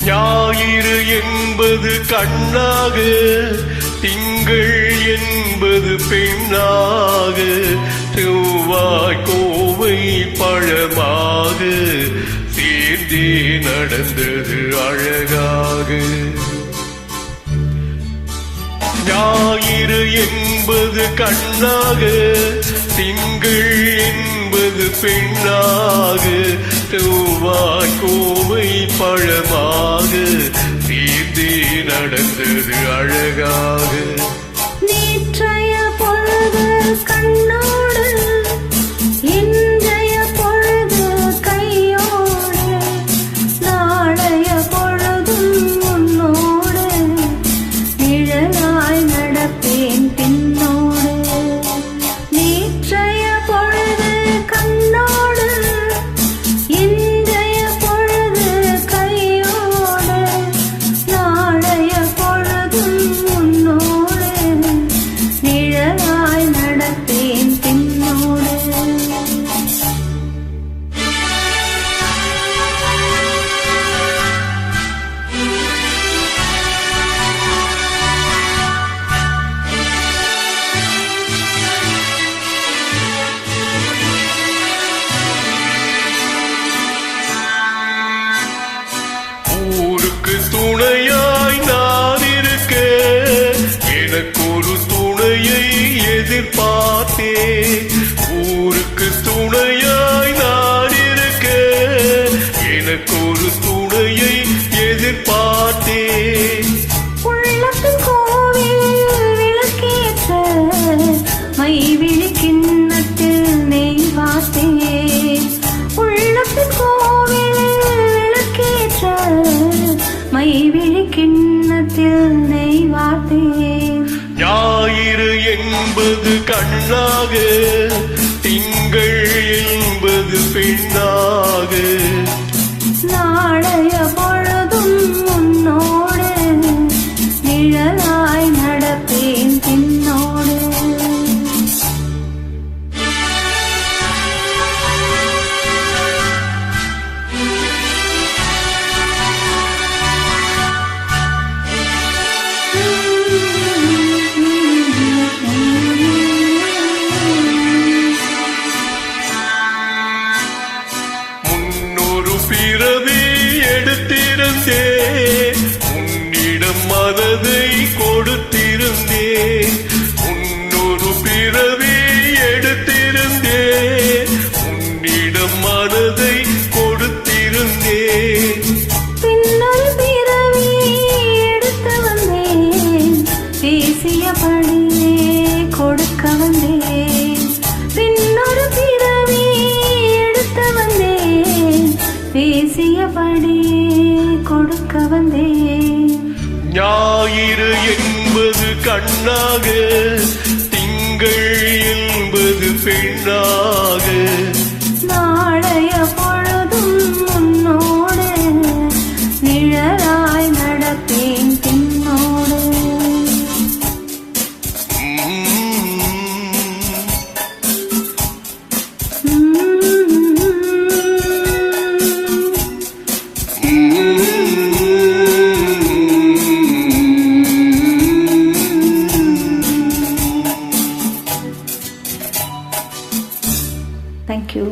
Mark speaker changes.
Speaker 1: ஞாயிறு என்பது கண்ணாக, திங்கள் என்பது பெண்ணாக, செவ்வாய் கோவை பழமாக சேர்ந்தே நடந்தது அழகாக. ஞாயிறு என்பது கண்ணாக, திங்கள் என்பது பெண்ணாக, செவ்வாய் கோவை பழமாக சேர்ந்தே நடந்தது அழகாக.
Speaker 2: நேற்றைய பொழுது கண்ணோடு, இன்றைய பொழுது கையோடு, நாளைய பொழுதும் உன்னோடு, நிழலாய் நடப்பேன் பின்னோடு. நேற்றைய பொழுது கண்ணோடு, இன்றைய பொழுது கையோடு, நாளைய பொழுதும் உன்னோடு, நிழலாய் நடப்பேன் பின்னோடு.
Speaker 1: ஊருக்கு துணையாய் நான் இருக்க, எனக்கு ஒரு துணையை எதிர்பார்த்தேன். ஊருக்கு துணையாய் நான் இருக்க, எனக்கு ஒரு துணையை எதிர்பார்த்தேன்.
Speaker 2: உள்ளத்தின் கோவில் விளக்கேற்ற, மைவிழி கிண்ணத்தில் நெய் வார்த்தேன். உள்ளத்தின் கோவில் விளக்கேற்ற, மைவிழி கிண்ணத்தில் நெய் வார்த்தேன்.
Speaker 1: ஞாயிறு என்பது கண்ணாக, திங்கள் என்பது பெண்ணாக,
Speaker 2: நாளைய பொழுதும் உன்னோடு, நிழலாய் நடப்பேன் பின்னோடு.
Speaker 1: முன்னொரு பிறவி எடுத்திருந்தேன், உன்னிடம் மனதை கொடுத்திருந்தேன். முன்னொரு பிறவி எடுத்திருந்தேன், உன்னிடம் மனதை கொடுத்திருந்தேன்.
Speaker 2: பின்னொரு பிறவி எடுத்து வந்தேன், பேசியபடியே கொடுக்க வந்தேன். பின்னொரு பிறவி எடுத்து வந்தேன், பேசியபடியே கொடுக்க வந்தேன்.
Speaker 1: ஞாயிறு என்பது கண்ணாக, திங்கள் என்பது பெண்ணாக,
Speaker 2: நாளைய பொழுதும் உன்னோடு, நிழலாய் நடப்பேன் பின்னோடு. Thank you.